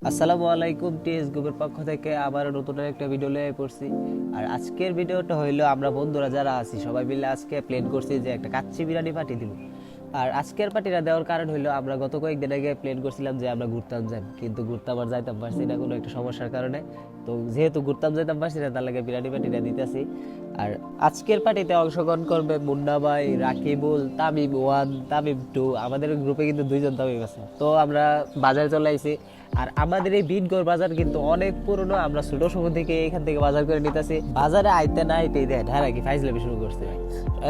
আসসালামু আলাইকুম, টিএস গ্রুপের পক্ষ থেকে আবার নতুন একটা ভিডিও নিয়ে পড়ছি। আর আজকের ভিডিওটা হইলো আমরা বন্ধুরা যারা আছি সবাই মিলে আজকে প্ল্যান করছি যে একটা কাচ্চি বিরিয়ানি পার্টি দিব। আর আজকের পার্টিটা দেওয়ার কারণ হইলো আমরা গত কয়েকদিন আগে প্ল্যান করছিলাম যে আমরা ঘুরতাম যাই, কিন্তু ঘুরতে আবার যাইতাম পারছি না কোনো একটা সমস্যার কারণে। তো যেহেতু ঘুরতাম যাইতাম পারছি না, তার লাগে বিরিয়ানি পার্টিটা দিতেছি। আর আজকের পার্টিতে অংশগ্রহণ করবে মুন্না ভাই, রাকিবুল, তামিম ওয়ান, তামিম টু। আমাদের গ্রুপে কিন্তু দুইজন তামিম আছে। তো আমরা বাজারে চলে আইছি। আর আমাদের এই বিটগড় বাজার কিন্তু অনেক পুরনো, আমরা ছোট সময় থেকে এখান থেকে বাজার করে নিতেছি। বাজারে আইতে না আইতে দেয় ঢারা কি ফাইজলামি শুরু করছে ভাই।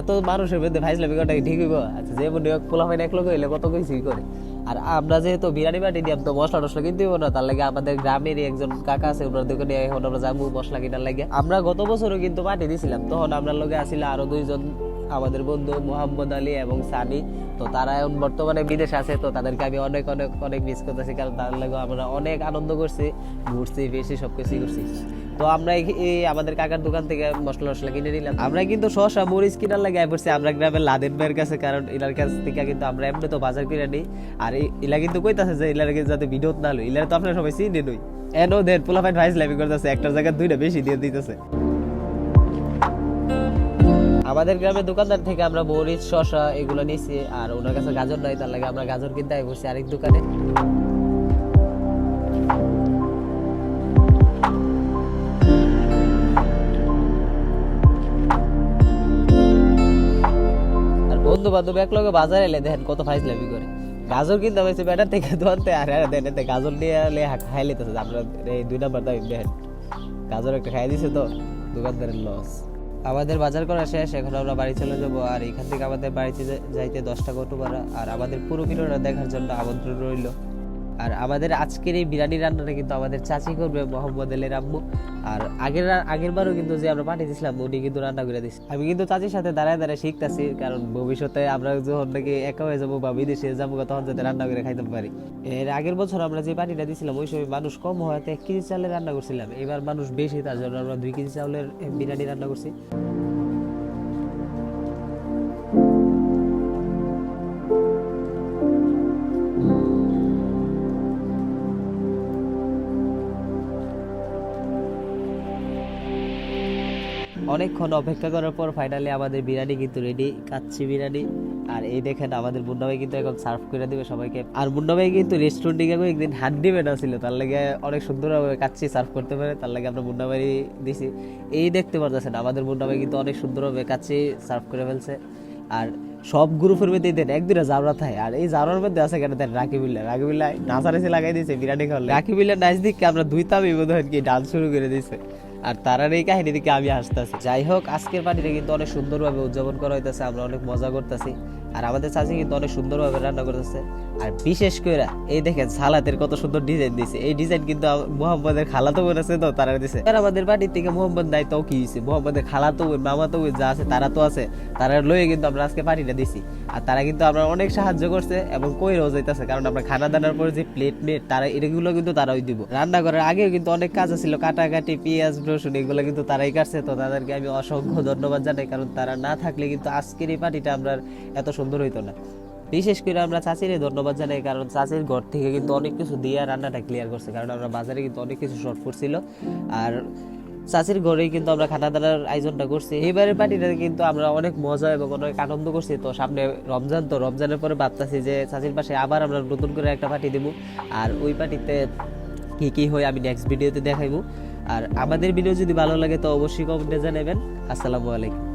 এত মানুষের মধ্যে ফাইজলামি করাটা কি ঠিক হইব? আচ্ছা, যে মনে হোক পোলা হয় এক লোক হইলে কত কিছুই করে। আর আমরা যেহেতু বিরিয়ানি পার্টি দিলাম, তো মশলা টসলা কিনতে হইব না, তার লাগে আমাদের গ্রামেরই একজন কাকা আছে, ওনার দোকানে এখন আমরা যাবো মশলা কেনার লাগে। আমরা গত বছরও কিন্তু পার্টি দিছিলাম, তখন আমরা লগে আসিল আরো দুইজন আমাদের বন্ধু মোহাম্মদ আলী এবং সানি। তো তারা এখন বর্তমানে বিদেশে আছে, তো তাদেরকে আমি অনেক অনেক অনেক মিস করতেছি, কারণ তার লাগে আমরা অনেক আনন্দ করছি, ঘুরছি বেশি সবকিছু করছি। তো আমরা এই আমাদের কাকার দোকান থেকে মশলা টসলা কিনে নিলাম। আমরা কিন্তু শসা মরিচ কিনার লাগে পড়ছি আমরা গ্রামের লাদেন ভাইয়ের কাছে, কারণ এনার কাছ থেকে কিন্তু আমরা এমনি তো বাজার কিনে নিই। আর ইলা কিন্তু কইতাছে যে ইলার যাতে ভিডিও না লই, ইলার তো আপনারা সবাই চিনে নই। এনো দেন পোলাপাইন ভাইস লাইভ করতেছে, একটা জায়গায় দুইটা বেশি দিয়ে দিতেছে। আমাদের গ্রামের দোকানদার থেকে আমরা মরিচ শসা এগুলো নিয়েছি, আর ওনার কাছে গাজর নাই, তার লাগে আমরা গাজর কিনতে বসছি আরেক দোকানে। আর বন্ধু বান্ধব এক লগে বাজারে এলে দেখেন কত ফাইজলামি করে। গাজর কিনতে হয়েছে ব্যাটার থেকে দোকানতে, আর দেন এতে গাজর নিয়ে এলে খাই লিতেছে। আমরা এই 2 নাম্বার দাম দেখেন, গাজর একটা খাই দিছে তো দোকানদারের লস। আমাদের বাজার করা শেষ, এখন আমরা বাড়ি চলে যাব। আর এখান থেকে আমাদের বাড়িতে যাইতে 10 টাকা অটো ভাড়া। আর আমাদের পুরো ভিডিওটা দেখার জন্য আমন্ত্রণ রইল। আর আমাদের আজকের এই বিরিয়ানি রান্নাটা কিন্তু আমাদের চাচি করবে, মোহাম্মদ আলীর আম্মু। আর আগের বারও কিন্তু যে আমরা পাঠিয়ে দিয়েছিলাম, উনি কিন্তু রান্না করে দিচ্ছি। আমি কিন্তু চাচির সাথে দাঁড়ায় দাঁড়ায় শিখতেছি, কারণ ভবিষ্যতে আমরা যখন নাকি একা হয়ে যাবো বা বিদেশে যাবো, তখন যাতে রান্না করে খাইতে পারি। এর আগের বছর আমরা যে পার্টিটা দিয়েছিলাম ওই সময় মানুষ কম হওয়াতে 1 কেজি চালের রান্না করছিলাম। এবার মানুষ বেশি, তার জন্য আমরা 2 কেজি চাউলের বিরিয়ানি রান্না করছি। অনেকক্ষণ অপেক্ষা করার পর ফাইনালি আমাদের বিরিয়ানি কিন্তু রেডি, কাচ্চি বিরিয়ানি। আর এই দেখেন আমাদের মুন্না ভাই কিন্তু এখন সার্ভ করে দিবে সবাইকে। আর মুন্না ভাই কিন্তু রেস্টুরেন্টে গিয়ে একদিন হাড্ডি বেটা ছিল, তার লাগে অনেক সুন্দরভাবে কাচ্চি সার্ভ করতে পারে, তার লাগে আমরা মুন্না ভাই দিছি। এই দেখতে পারতেছেন আমাদের মুন্না ভাই কিন্তু অনেক সুন্দরভাবে কাচ্চি সার্ভ করে ফেলছে। আর সব গ্রুপের মধ্যে দেন 1-2টা জাবরা থাকে। আর এই জাবরার মধ্যে আছে কেন দেন রাকিবুল্লাহ নাচারেসি লাগাই দিয়েছে বিরিয়ানি খাওয়ালে। রাকিবুল্লাহ নাচ দিকে আমরা 2 তামি বোধ হয় কি ডান্স শুরু করে দিয়েছে। আর তারার এই কাহিনী দিকে আমি হাসতেছি। যাই হোক, আজকের পার্টিটা কিন্তু অনেক সুন্দরভাবে উদযাপন করা হইতেছে, আমরা অনেক মজা করতেছি। আর আমাদের চাচি কিন্তু অনেক সুন্দরভাবে রান্না করতেছে। আর বিশেষ করে এই দেখেন সালাতের কত সুন্দর ডিজাইন দিয়েছে। এই ডিজাইন কিন্তু মোহাম্মদের খালাতো বোন আছে, তো তারা দিছে। আর আমাদের পার্টির থেকে মোহাম্মদ নাই, তো কি হয়েছে, মোহাম্মদের খালাতো বোন মামাতো বোন যা আছে তারা তো আছে, তারা লয়ে কিন্তু আমরা আজকে পার্টিটা দিছি। আর তারা কিন্তু আমরা অনেক সাহায্য করছে এবং কইরাও যাইতেছে, কারণ আমরা খানা দানার পরে যে প্লেট মেট তারা এগুলো কিন্তু তারাই দিব। রান্না করার আগেও কিন্তু অনেক কাজ ছিল, কাটাকাটি পেঁয়াজ রসুন এগুলো কিন্তু তারাই কাটছে। তো তাদেরকে আমি অসংখ্য ধন্যবাদ জানাই, কারণ তারা না থাকলে কিন্তু আজকের এই পার্টিটা আমরা এত সুন্দর হইতো না। বিশেষ করে আমরা চাচিরে ধন্যবাদ জানাই, কারণ চাচির ঘর থেকে কিন্তু অনেক কিছু দিয়ে রান্নাটা ক্লিয়ার করছে, কারণ আমরা বাজারে কিন্তু অনেক কিছু শর্ট পড়ছিল। আর চাচির ঘরেই কিন্তু আমরা খানা দানার আয়োজনটা করছি। এবারের পার্টিটা কিন্তু আমরা অনেক মজা এবং অনেক আনন্দ করছি। তো সামনে রমজান, তো রমজানের পরে ভাবতেছি যে চাচির পাশে আবার আমরা নতুন করে একটা পার্টি দেবো। আর ওই পার্টিতে কি কি হয় আমি নেক্সট ভিডিওতে দেখাইবো। আর আমাদের ভিডিও যদি ভালো লাগে তো অবশ্যই কমেন্টে জানাবেন। আসসালামু আলাইকুম।